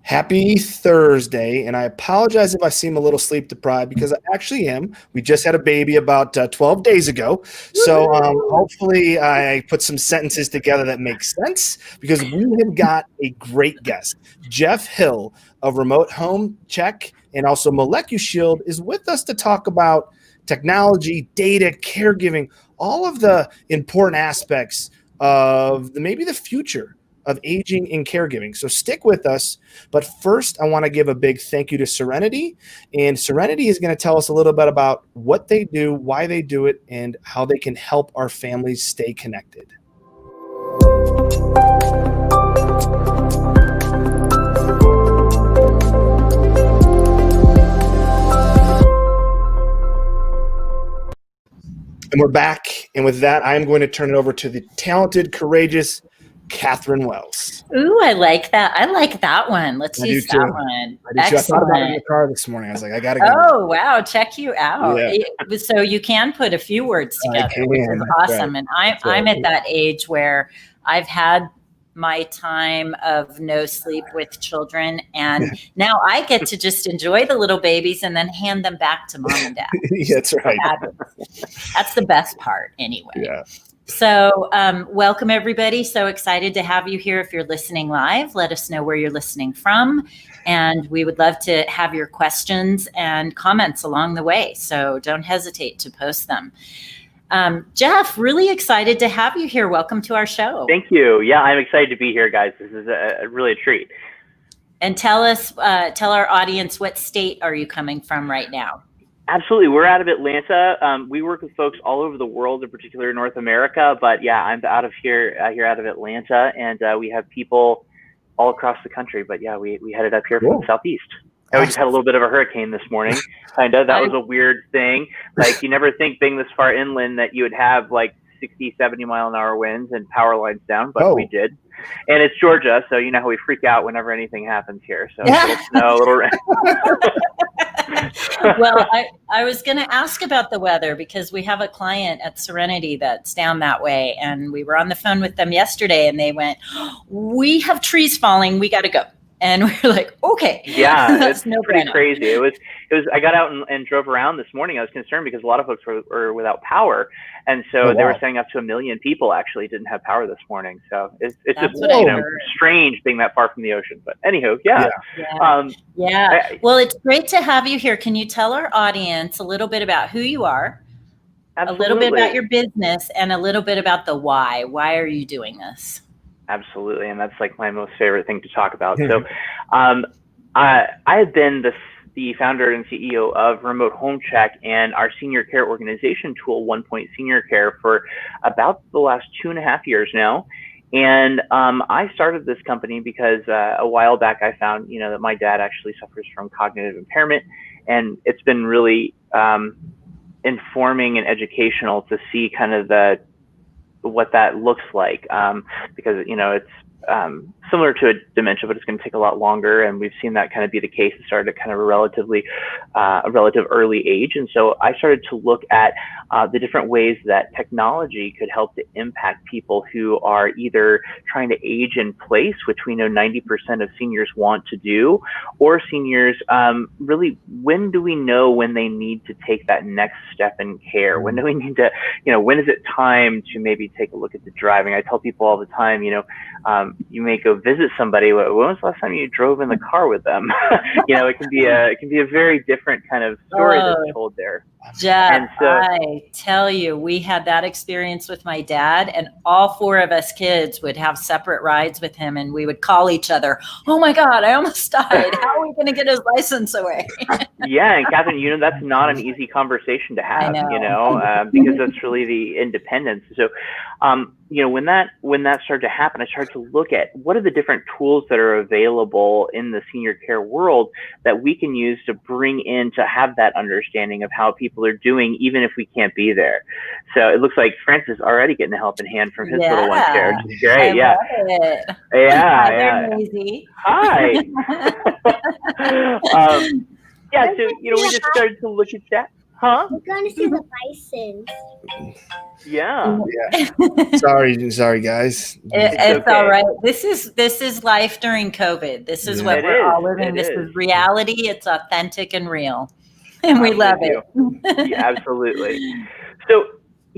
Happy Thursday, and I apologize if I seem a little sleep deprived because I actually am. We just had a baby about 12 days ago, so hopefully I put some sentences together that make sense because we have got a great guest. Jeff Hill of Remote Home Check and also Molecushield is with us to talk about technology, data, caregiving, all of the important aspects of maybe the future of aging and caregiving. So stick with us. But first, I want to give a big thank you to Serenity. And Serenity is going to tell us a little bit about what they do, why they do it, and how they can help our families stay connected. And we're back. And with that, I'm going to turn it over to the talented, courageous Catherine Wells. Ooh, I like that. I like that one. Let's use that one. I thought about it in the car this morning. I was like, I got to go. Oh, wow. Check you out. Yeah. So you can put a few words together, which is awesome. Right. And I'm at that age where I've had my time of no sleep with children. And now I get to just enjoy the little babies and then hand them back to mom and dad. That's right. That's the best part anyway. Yeah. So welcome, everybody. So excited to have you here. If you're listening live, let us know where you're listening from. And we would love to have your questions and comments along the way. So don't hesitate to post them. Jeff, really excited to have you here. Welcome to our show. Thank you. Yeah, I'm excited to be here, guys. This is really a treat. And tell our audience, what state are you coming from right now? Absolutely. We're out of Atlanta. We work with folks all over the world, in particular North America. But yeah, I'm out of out of Atlanta, and we have people all across the country. But yeah, we headed up here from the Southeast. And we just had a little bit of a hurricane this morning. Kind of. That was a weird thing. Like, you never think being this far inland that you would have like 60, 70 mile an hour winds and power lines down, but we did. And it's Georgia, so you know how we freak out whenever anything happens here. So a little snow, a little rain. Well, I was going to ask about the weather because we have a client at Serenity that's down that way. And we were on the phone with them yesterday and they went, we have trees falling. We got to go. And we were like, okay. Yeah, that's pretty crazy. It was, I got out and drove around this morning. I was concerned because a lot of folks were without power. And so they were saying up to 1 million people actually didn't have power this morning. So it's just, strange being that far from the ocean. But anywho, well, it's great to have you here. Can you tell our audience a little bit about who you are, Absolutely. A little bit about your business, and a little bit about the why? Why are you doing this? Absolutely. And that's like my most favorite thing to talk about. So I have been the founder and CEO of Remote Home Check and our senior care organization tool, 1 Point Senior Care, for about the last 2.5 years now. And I started this company because a while back I found, that my dad actually suffers from cognitive impairment. And it's been really informing and educational to see kind of what that looks like, because it's similar to a dementia, but it's going to take a lot longer, and we've seen that kind of be the case. It started at kind of a relative early age, and so I started to look at the different ways that technology could help to impact people who are either trying to age in place, which we know 90% of seniors want to do, or seniors really, when do we know when they need to take that next step in care? When do we need to, when is it time to maybe take a look at the driving? I tell people all the time, you may go visit somebody. When was the last time you drove in the car with them? It can be a very different kind of story that's told there. Jeff, I tell you, we had that experience with my dad, and all 4 of us kids would have separate rides with him, and we would call each other, oh my God, I almost died. How are we going to get his license away? Yeah, and Catherine, that's not an easy conversation to have, because that's really the independence. So, when that started to happen, I started to look at what are the different tools that are available in the senior care world that we can use to bring in to have that understanding of how people are doing, even if we can't be there. So it looks like Francis already getting a helping hand from his little one there, which is great. Love it. Yeah. Hi, Maisie. Hi. So we just started to look at that. Huh? We're going to see the bison. Yeah. Sorry, guys. It's okay. all right. This is life during COVID. This is what It we're is. all living. It This is. is reality. It's authentic and real, and we I'm love with it. Yeah, absolutely. So,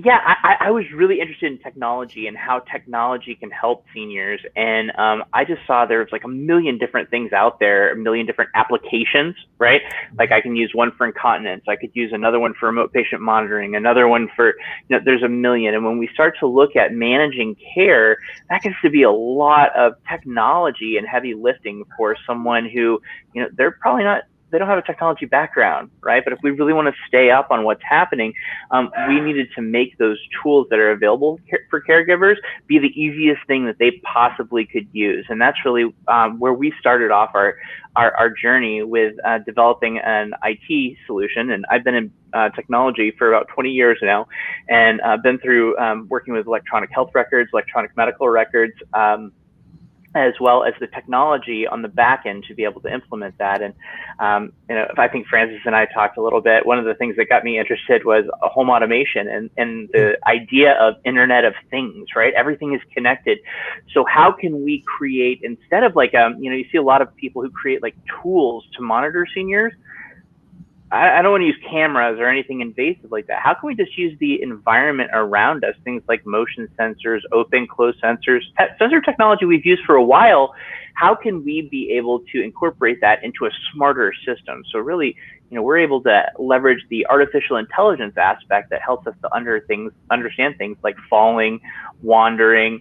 yeah, I was really interested in technology and how technology can help seniors. And I just saw there was like a million different things out there, a million different applications, right? Like I can use one for incontinence. I could use another one for remote patient monitoring, another one for, there's a million. And when we start to look at managing care, that gets to be a lot of technology and heavy lifting for someone who, they're probably not, they don't have a technology background, right? But if we really want to stay up on what's happening, we needed to make those tools that are available for caregivers be the easiest thing that they possibly could use. And that's really where we started off our journey with developing an IT solution. And I've been in technology for about 20 years now, and been through working with electronic health records, electronic medical records, as well as the technology on the back end to be able to implement that. And, I think Francis and I talked a little bit. One of the things that got me interested was home automation and the idea of Internet of Things, right? Everything is connected. So how can we create, instead of like, you see a lot of people who create like tools to monitor seniors. I don't want to use cameras or anything invasive like that. How can we just use the environment around us, things like motion sensors, open, close sensors, sensor technology we've used for a while? How can we be able to incorporate that into a smarter system? So really, we're able to leverage the artificial intelligence aspect that helps us to understand things like falling, wandering,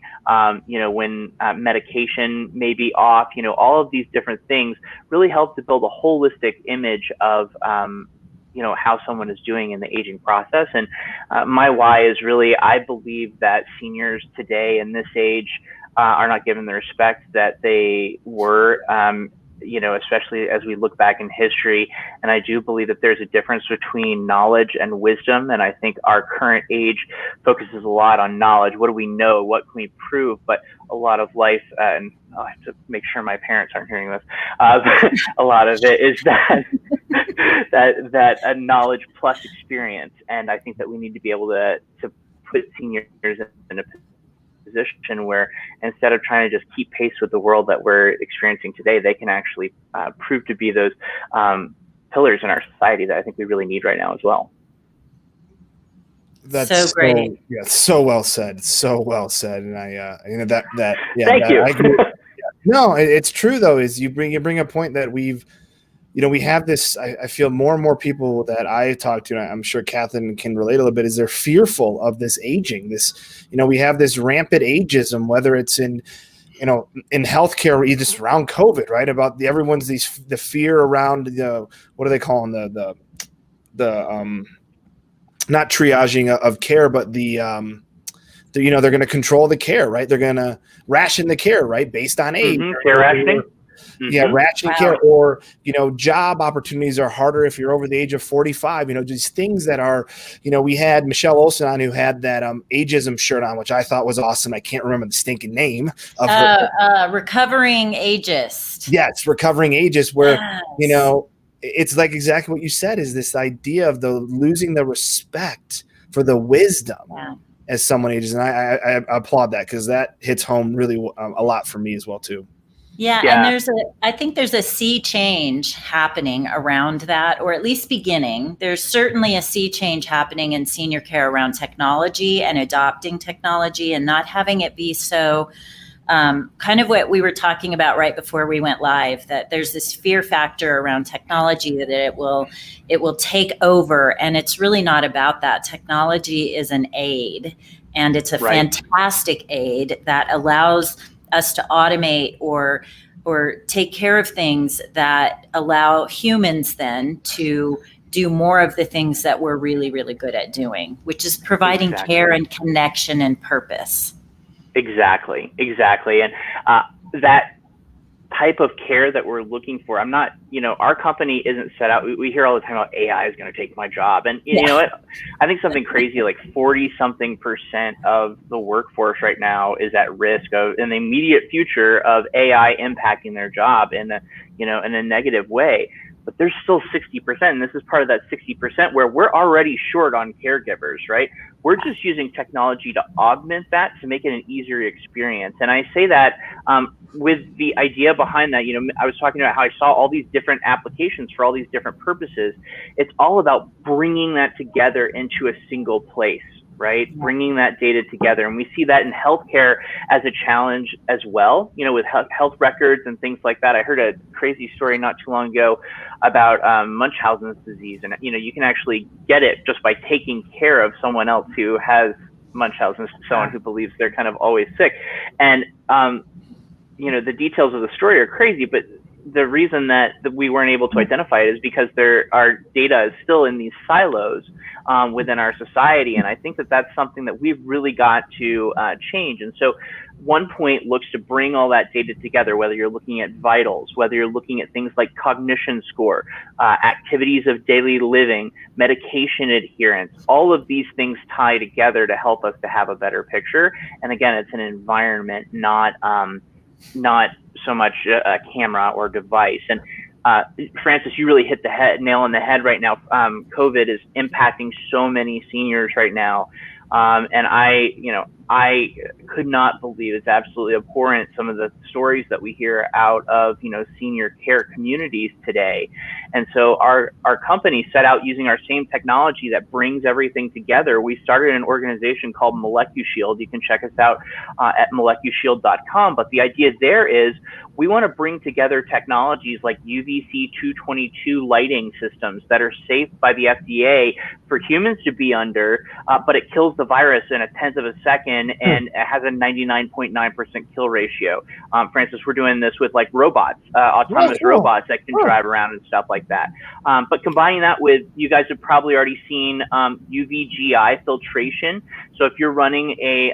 when medication may be off, all of these different things really help to build a holistic image of, how someone is doing in the aging process. And my why is really, I believe that seniors today in this age are not given the respect that they were, especially as we look back in history. And I do believe that there's a difference between knowledge and wisdom. And I think our current age focuses a lot on knowledge. What do we know? What can we prove? But a lot of life, and I have to make sure my parents aren't hearing this, a lot of it is that knowledge plus experience. And I think that we need to be able to put seniors in a position where instead of trying to just keep pace with the world that we're experiencing today, they can actually prove to be those pillars in our society that I think we really need right now as well. That's so great. So well said. So well said. And Thank you. I agree. No, it's true though, is you bring a point that we have this, I feel more and more people that I talk to, and I'm sure Kathleen can relate a little bit, is they're fearful of this aging. We have this rampant ageism, whether it's in healthcare or just around COVID, right? About the fear around what do they call them? The not triaging of care, but they're going to control the care, right? They're going to ration the care, right? Based on age. Care rationing. Yeah, rationing care, or job opportunities are harder if you're over the age of 45. These things that are, we had Michelle Olsen on, who had that ageism shirt on, which I thought was awesome. I can't remember the stinking name of her. Recovering Ageist. Yes, recovering ageist, where Yes. it's like exactly what you said, is this idea of losing the respect for the wisdom as someone ages, and I applaud that, because that hits home really a lot for me as well too. Yeah, and I think there's a sea change happening around that, or at least beginning. There's certainly a sea change happening in senior care around technology and adopting technology and not having it be so kind of what we were talking about right before we went live, that there's this fear factor around technology that it will take over, and it's really not about that. Technology is an aid, and it's a fantastic aid that allows us to automate or take care of things that allow humans then to do more of the things that we're really, really good at doing, which is providing care and connection and purpose. Exactly. And that type of care that we're looking for, I'm not, our company isn't set out. We hear all the time about AI is going to take my job. And you know what? I think something crazy like 40-something% of the workforce right now is at risk of in the immediate future of AI impacting their job in a negative way. but there's still 60%. And this is part of that 60% where we're already short on caregivers, right? We're just using technology to augment that to make it an easier experience. And I say that with the idea behind that, I was talking about how I saw all these different applications for all these different purposes. It's all about bringing that together into a single place, right? Bringing that data together. And we see that in healthcare as a challenge as well, with health records and things like that. I heard a crazy story not too long ago about Munchausen's disease. And, you can actually get it just by taking care of someone else who has Munchausen's, someone who believes they're kind of always sick. And, the details of the story are crazy, but the reason that we weren't able to identify it is because our data is still in these silos within our society. And I think that that's something that we've really got to change. And so One Point looks to bring all that data together, whether you're looking at vitals, whether you're looking at things like cognition score, activities of daily living, medication adherence. All of these things tie together to help us to have a better picture. And again, it's an environment, not so much a camera or device. And Francis, you really hit the nail on the head right now. COVID is impacting so many seniors right now. And I could not believe, it's absolutely abhorrent, some of the stories that we hear out of, senior care communities today. And so our company set out using our same technology that brings everything together. We started an organization called Molecushield. You can check us out at molecushield.com. But the idea there is we want to bring together technologies like UVC 222 lighting systems that are safe by the FDA for humans to be under, but it kills the virus in a tenth of a second and it has a 99.9% kill ratio. Francis, we're doing this with like robots, autonomous robots that can drive around and stuff like that. But combining that with, you guys have probably already seen UVGI filtration. So if you're running a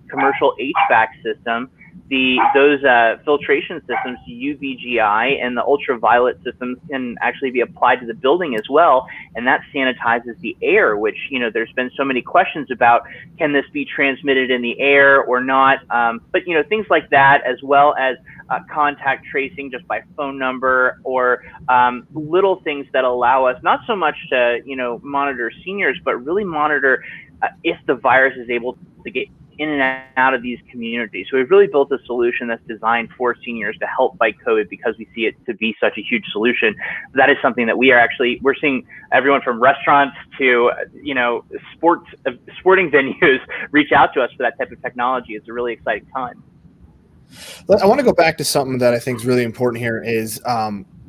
commercial HVAC system, those filtration systems, UVGI and the ultraviolet systems, can actually be applied to the building as well, and that sanitizes the air, which there's been so many questions about, can this be transmitted in the air or not? But things like that, as well as contact tracing just by phone number, or little things that allow us not so much to monitor seniors, but really monitor if the virus is able to get in and out of these communities. So we've really built a solution that's designed for seniors to help fight COVID, because we see it to be such a huge solution. That is something that we're seeing everyone from restaurants to, sporting venues reach out to us for that type of technology. It's a really exciting time. I want to go back to something that I think is really important here is,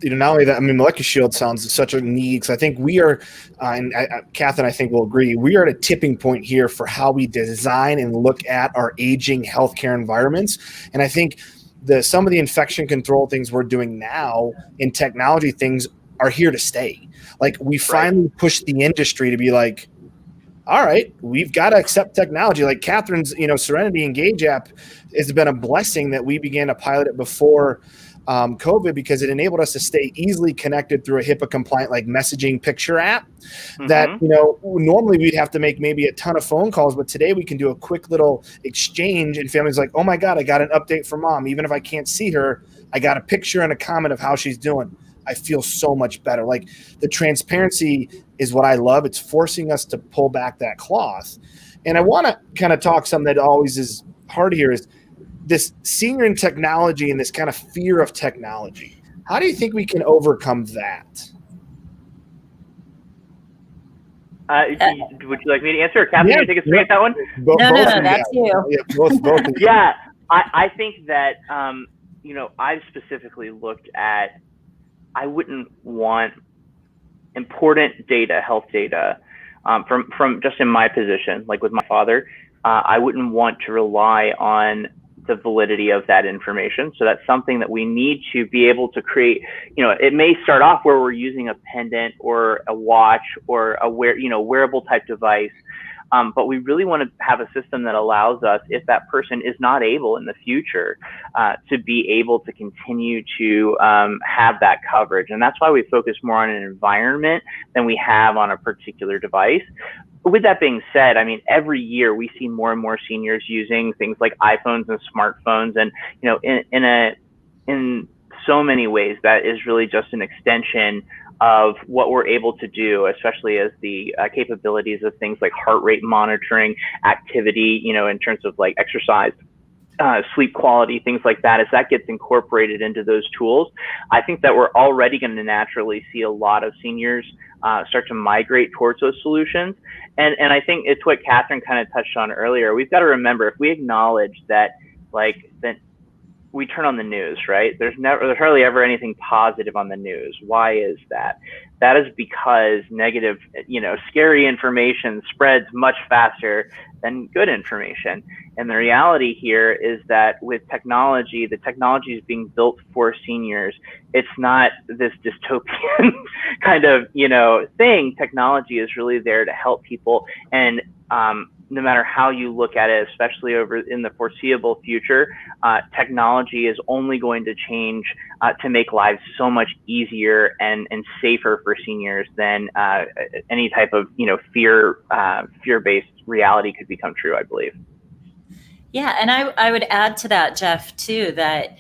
not only that, Molecushield sounds such a need, because I think we are, and Kath and I think will agree, we are at a tipping point here for how we design and look at our aging healthcare environments. And I think some of the infection control things we're doing now in technology things are here to stay. Like, we finally pushed the industry to be like, all right, we've got to accept technology. Like Catherine's, Serenity Engage app has been a blessing that we began to pilot it before COVID, because it enabled us to stay easily connected through a HIPAA compliant like messaging picture app that, normally we'd have to make maybe a ton of phone calls, but today we can do a quick little exchange and families like, oh my God, I got an update from mom. Even if I can't see her, I got a picture and a comment of how she's doing. I feel so much better. Like, the transparency is what I love. It's forcing us to pull back that cloth. And I want to kind of talk something that always is hard here is this senior in technology and this kind of fear of technology. How do you think we can overcome that? Would you like me to answer, or Kathy, you take a swing at that one? No, that's you. Yeah, both. Yeah, I think that, I've specifically looked at, I wouldn't want important data, health data, from just in my position, like with my father, I wouldn't want to rely on the validity of that information. So that's something that we need to be able to create. It may start off where we're using a pendant or a watch or a wearable type device. But we really want to have a system that allows us, if that person is not able in the future, to be able to continue to have that coverage. And that's why we focus more on an environment than we have on a particular device. But with that being said, every year we see more and more seniors using things like iPhones and smartphones, and in so many ways that is really just an extension of what we're able to do, especially as the capabilities of things like heart rate monitoring, activity, in terms of like exercise, sleep quality, things like that, as that gets incorporated into those tools, I think that we're already going to naturally see a lot of seniors start to migrate towards those solutions. And I think it's what Catherine kind of touched on earlier. We've got to remember, if we acknowledge that, that we turn on the news, right? There's hardly ever anything positive on the news. Why is that? That is because negative, scary information spreads much faster than good information. And the reality here is that with technology, the technology is being built for seniors. It's not this dystopian kind of, thing. Technology is really there to help people. And no matter how you look at it, especially over in the foreseeable future, technology is only going to change to make lives so much easier and safer for seniors than any type of fear-based reality could become true, I believe. Yeah, and I would add to that, Jeff, too, that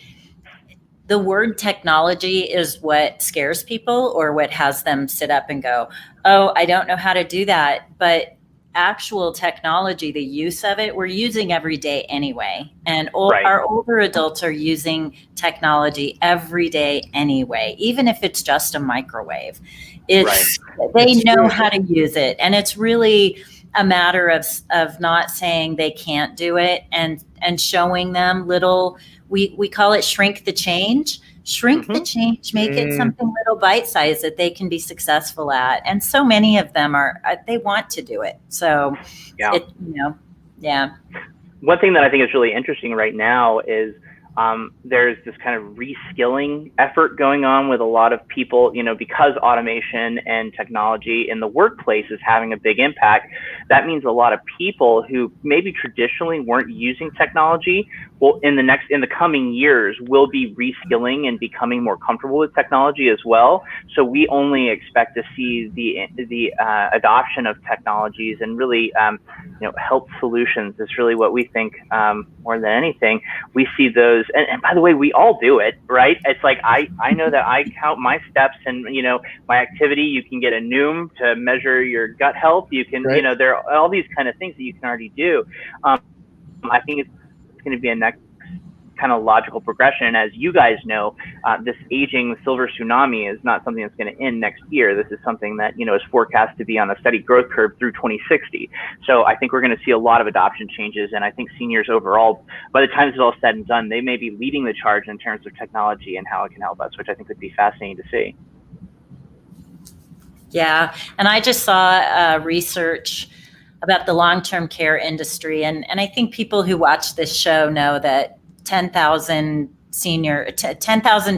the word technology is what scares people or what has them sit up and go, oh, I don't know how to do that. But actual technology, the use of it, we're using every day anyway. And our older adults are using technology every day anyway, even if it's just a microwave. They know how to use it. And it's really a matter of not saying they can't do it and showing them little, we call it shrink the change. The change, make it something little bite-sized that they can be successful at. And so many of them they want to do it. So, One thing that I think is really interesting right now is there's this kind of reskilling effort going on with a lot of people, because automation and technology in the workplace is having a big impact. That means a lot of people who maybe traditionally weren't using technology, well, in the coming years, will be reskilling and becoming more comfortable with technology as well. So we only expect to see the adoption of technologies and really, health solutions is really what we think more than anything. We see those, and by the way, we all do it, right? It's like I know that I count my steps and my activity. You can get a Noom to measure your gut health. You can, there are all these kind of things that you can already do. I think it's going to be a next kind of logical progression. As you guys know, this aging silver tsunami is not something that's going to end next year. This is something that is forecast to be on a steady growth curve through 2060. So I think we're going to see a lot of adoption changes, and I think seniors overall, by the time it's all said and done, they may be leading the charge in terms of technology and how it can help us, which I think would be fascinating to see. Yeah, and I just saw research about the long-term care industry, and I think people who watch this show know that 10,000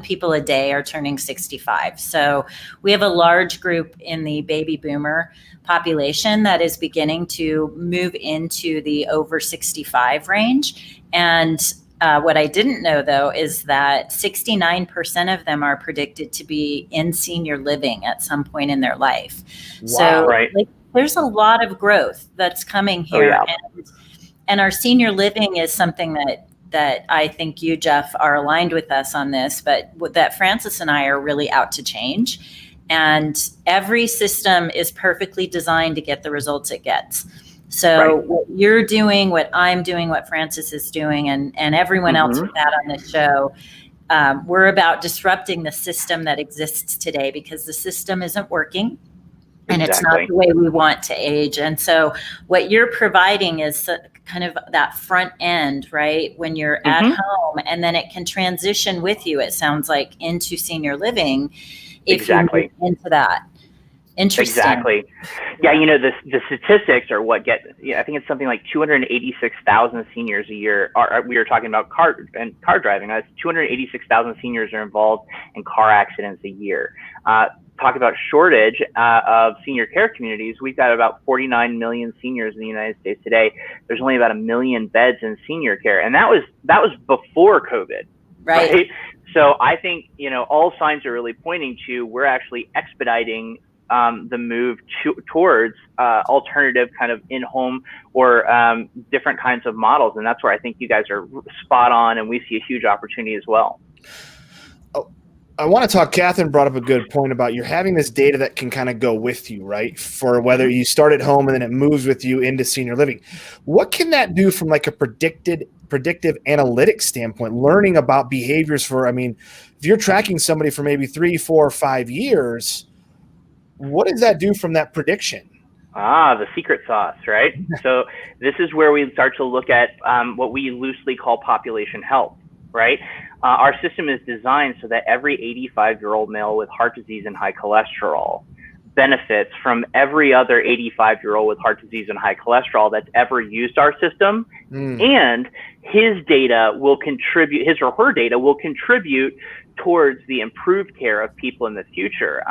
people a day are turning 65. So we have a large group in the baby boomer population that is beginning to move into the over 65 range. And what I didn't know, though, is that 69% of them are predicted to be in senior living at some point in their life. Wow, so there's a lot of growth that's coming here. Oh, yeah. And our senior living is something that I think you, Jeff, are aligned with us on this, but that Francis and I are really out to change. And every system is perfectly designed to get the results it gets. So what you're doing, what I'm doing, what Francis is doing, and everyone else with that on this show, we're about disrupting the system that exists today, because the system isn't working. And it's not the way we want to age. And so what you're providing is kind of that front end, right? When you're at home, and then it can transition with you, it sounds like, into senior living if you move into that. Interesting. Exactly. Yeah, the statistics are what get, I think it's something like 286,000 seniors a year. We were talking about car driving. That's 286,000 seniors are involved in car accidents a year. Talk about shortage of senior care communities. We've got about 49 million seniors in the United States today. There's only about 1 million beds in senior care, and that was before COVID, right? So I think all signs are really pointing to we're actually expediting the move towards alternative kind of in-home or different kinds of models, and that's where I think you guys are spot on, and we see a huge opportunity as well. I want to talk, Catherine brought up a good point about you're having this data that can kind of go with you, right? For whether you start at home and then it moves with you into senior living. What can that do from like a predictive analytics standpoint, learning about behaviors for, I mean, if you're tracking somebody for maybe 3, 4, 5 years, what does that do from that prediction? The secret sauce, right? So this is where we start to look at what we loosely call population health, right? Our system is designed so that every 85-year-old male with heart disease and high cholesterol benefits from every other 85-year-old with heart disease and high cholesterol that's ever used our system. And his data will contribute, his or her data will contribute towards the improved care of people in the future.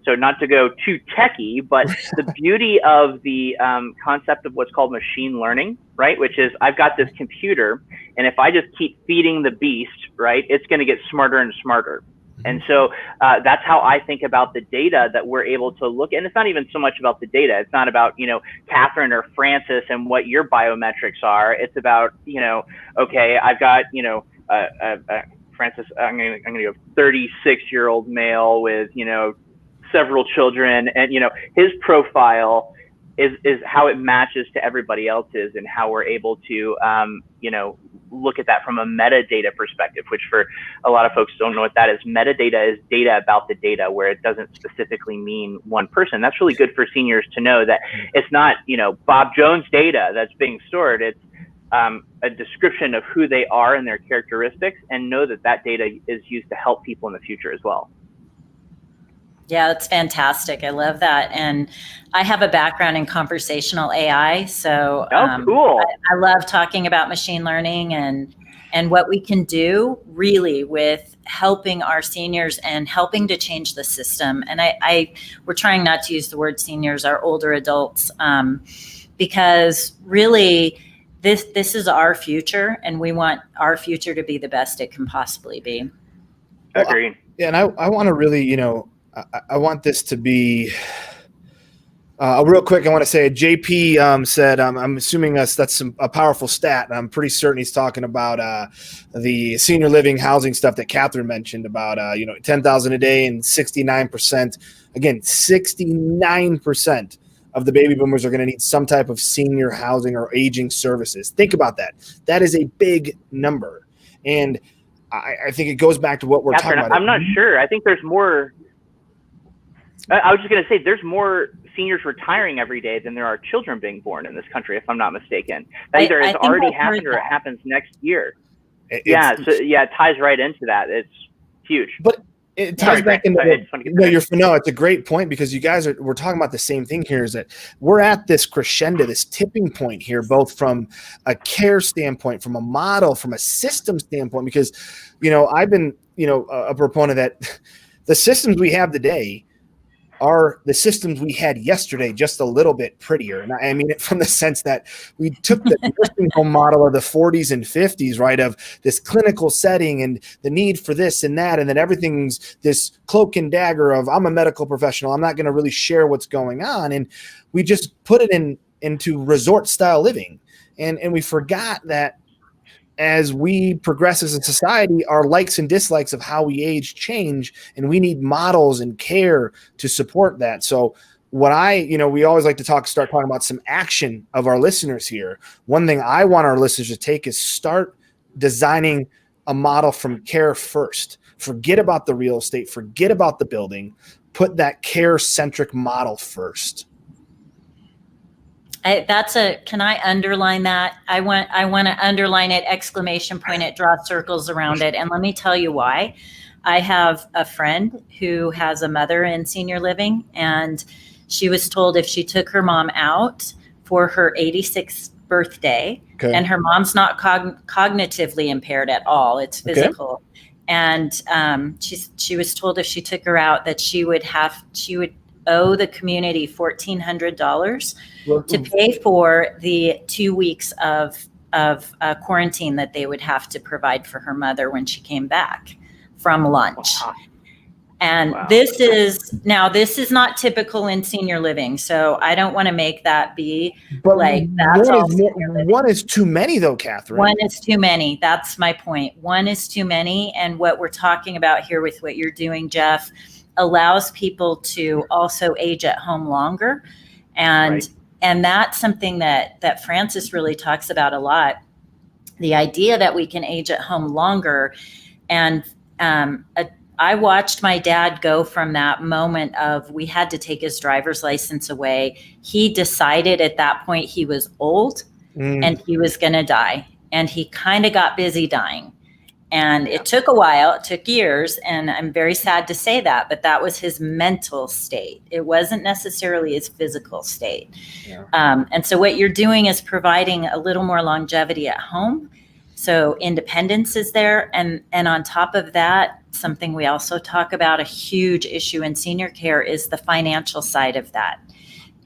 So not to go too techie, but the beauty of the concept of what's called machine learning, right? Which is I've got this computer, and if I just keep feeding the beast, right, it's going to get smarter and smarter. And so that's how I think about the data that we're able to look. And it's not even so much about the data. It's not about, you know, Catherine or Francis and what your biometrics are. It's about, you know, okay, I've got, you know, Francis, I'm going to go 36-year-old male with, you know, several children, and, you know, his profile is how it matches to everybody else's, and how we're able to, you know, look at that from a metadata perspective, which for a lot of folks don't know what that is. Metadata is data about the data, where it doesn't specifically mean one person. That's really good for seniors to know that it's not, you know, Bob Jones data that's being stored. It's a description of who they are and their characteristics, and know that that data is used to help people in the future as well. Yeah, that's fantastic. I love that. And I have a background in conversational AI. So cool. I love talking about machine learning and what we can do really with helping our seniors and helping to change the system. And we're trying not to use the word seniors, our older adults, because really this is our future, and we want our future to be the best it can possibly be. Agreed. Yeah, and I want to really, you know, I want this to be real quick. I want to say JP said, I'm assuming that's a powerful stat. And I'm pretty certain he's talking about the senior living housing stuff that Catherine mentioned about, you know, 10,000 a day, and 69%, again, 69% of the baby boomers are going to need some type of senior housing or aging services. Think about that. That is a big number. And I think it goes back to what we're Catherine, talking about. I'm not sure. I think there's more. I was just going to say, there's more seniors retiring every day than there are children being born in this country, if I'm not mistaken. That either has already happened or it happens next year. It ties right into that. It's huge. But it ties back into it's a great point, because you guys we're talking about the same thing here, is that we're at this crescendo, this tipping point here, both from a care standpoint, from a model, from a system standpoint, because, you know, I've been, you know, a proponent that the systems we have today are the systems we had yesterday, just a little bit prettier. And I mean it from the sense that we took the nursing home model of the 40s and 50s, right, of this clinical setting and the need for this and that, and then everything's this cloak and dagger of, I'm a medical professional, I'm not going to really share what's going on, and we just put it into resort style living, and we forgot that as we progress as a society, our likes and dislikes of how we age change, and we need models and care to support that. So we always like to start talking about some action of our listeners here. One thing I want our listeners to take is start designing a model from care first. Forget about the real estate, forget about the building, put that care-centric model first. Can I underline that? I want to underline it, exclamation point it, draw circles around it. And let me tell you why. I have a friend who has a mother in senior living, and she was told if she took her mom out for her 86th birthday, and her mom's not cognitively impaired at all, it's physical. And she was told if she took her out that she would owe the community $1,400 to pay for the 2 weeks of quarantine that they would have to provide for her mother when she came back from lunch. And this is not typical in senior living. So I don't want to make that be But like that's all senior living. one is too many though, Catherine. One is too many. That's my point. One is too many. And what we're talking about here with what you're doing, Jeff, allows people to also age at home longer. And that's something that Francis really talks about a lot. The idea that we can age at home longer. And I watched my dad go from that moment of we had to take his driver's license away. He decided at that point he was old and he was going to die. And he kind of got busy dying. And it took a while, it took years. And I'm very sad to say that, but that was his mental state. It wasn't necessarily his physical state. Yeah. And so what you're doing is providing a little more longevity at home. So independence is there. And on top of that, something we also talk about, a huge issue in senior care is the financial side of that.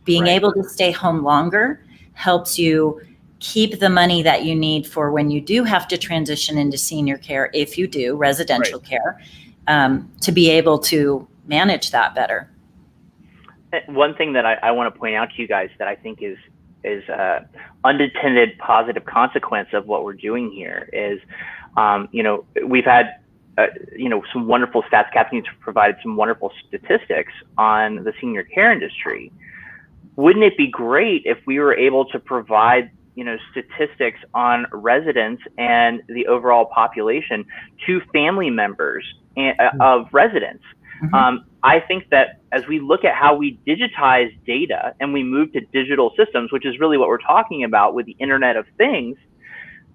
Being able to stay home longer helps you keep the money that you need for when you do have to transition into senior care, if you do, residential care, to be able to manage that better. One thing that I want to point out to you guys that I think is unintended positive consequence of what we're doing here is, we've had, some wonderful stats. Kathleen's provided some wonderful statistics on the senior care industry. Wouldn't it be great if we were able to provide, statistics on residents and the overall population to family members of residents? I think that as we look at how we digitize data and we move to digital systems, which is really what we're talking about with the Internet of Things,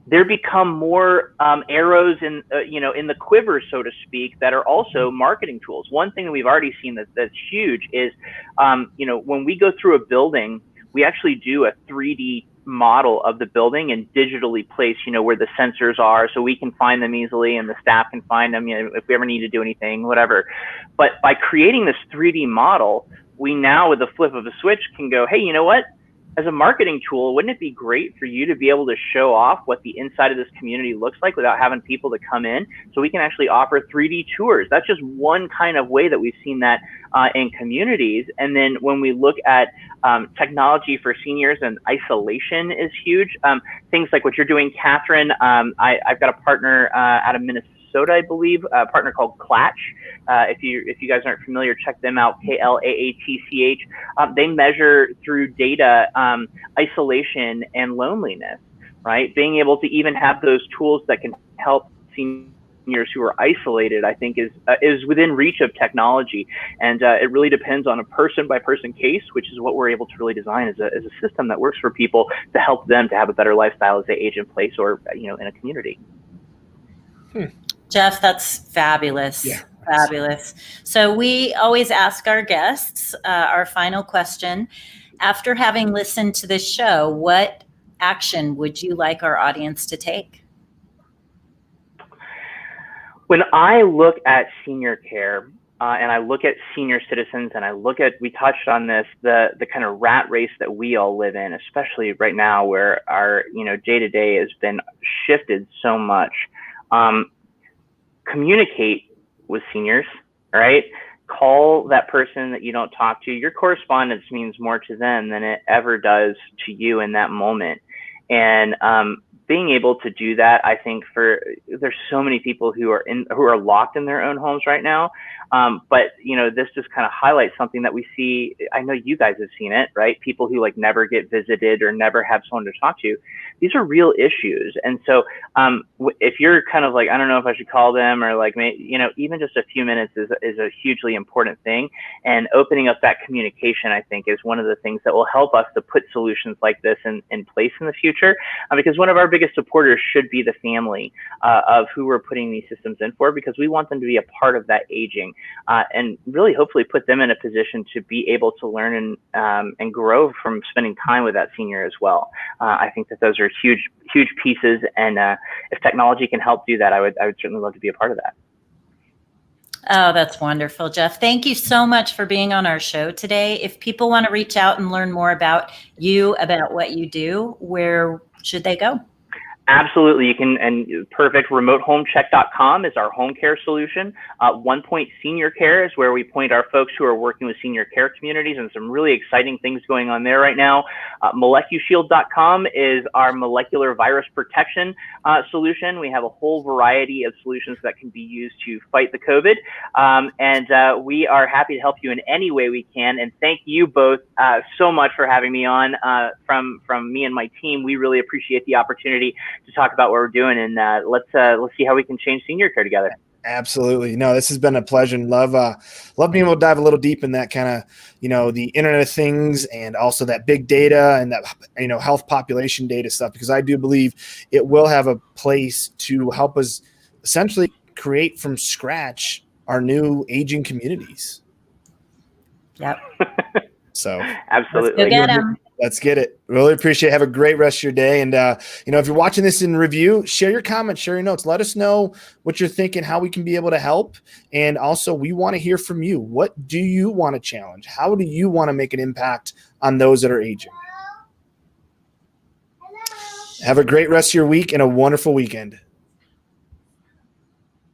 there become more arrows in the quiver, so to speak, that are also marketing tools. One thing that we've already seen that's huge is, when we go through a building, we actually do a 3D model of the building and digitally place, where the sensors are, so we can find them easily and the staff can find them, if we ever need to do anything, whatever. But by creating this 3D model, we now, with the flip of a switch, can go, hey, you know what? As a marketing tool, wouldn't it be great for you to be able to show off what the inside of this community looks like without having people to come in? So we can actually offer 3D tours. That's just one kind of way that we've seen that in communities. And then when we look at technology for seniors, and isolation is huge. Things like what you're doing, Catherine. I've got a partner out of Minnesota, I believe, a partner called Clatch. If you guys aren't familiar, check them out, KLAATCH. They measure through data isolation and loneliness, right? Being able to even have those tools that can help seniors who are isolated, I think is within reach of technology. And it really depends on a person by person case, which is what we're able to really design as a system that works for people to help them to have a better lifestyle as they age in place or in a community. Jeff, that's fabulous. Yeah. Fabulous. So we always ask our guests our final question. After having listened to this show, what action would you like our audience to take? When I look at senior care and I look at senior citizens and I look at, we touched on this, the kind of rat race that we all live in, especially right now where our day-to-day has been shifted so much. Communicate with seniors, right? Call that person that you don't talk to. Your correspondence means more to them than it ever does to you in that moment. And being able to do that, I think there's so many people who are locked in their own homes right now. But this just kind of highlights something that we see. I know you guys have seen it, right? People who never get visited or never have someone to talk to. These are real issues. And so if you're kind of I don't know if I should call them, or even just a few minutes is a hugely important thing. And opening up that communication, I think, is one of the things that will help us to put solutions like this in place in the future. Because one of our biggest supporters should be the family of who we're putting these systems in for, because we want them to be a part of that aging. And really hopefully put them in a position to be able to learn and grow from spending time with that senior as well. I think that those are huge pieces, and if technology can help do that, I would certainly love to be a part of that. Oh, that's wonderful, Jeff. Thank you so much for being on our show today. If people want to reach out and learn more about you, about what you do, where should they go? Absolutely. You can, and perfect. RemoteHomeCheck.com is our home care solution. One Point Senior Care is where we point our folks who are working with senior care communities, and some really exciting things going on there right now. Molecushield.com is our molecular virus protection solution. We have a whole variety of solutions that can be used to fight the COVID. And we are happy to help you in any way we can. And thank you both so much for having me on. From me and my team, we really appreciate the opportunity to talk about what we're doing, and let's see how we can change senior care together. Absolutely. No, this has been a pleasure, and love being able to dive a little deep in that kind of, the Internet of Things, and also that big data and that, health population data stuff, because I do believe it will have a place to help us essentially create from scratch our new aging communities. Yep. So absolutely. Let's go get them. Let's get it. Really appreciate it. Have a great rest of your day. And, if you're watching this in review, share your comments, share your notes. Let us know what you're thinking, how we can be able to help. And also, we want to hear from you. What do you want to challenge? How do you want to make an impact on those that are aging? Have a great rest of your week and a wonderful weekend.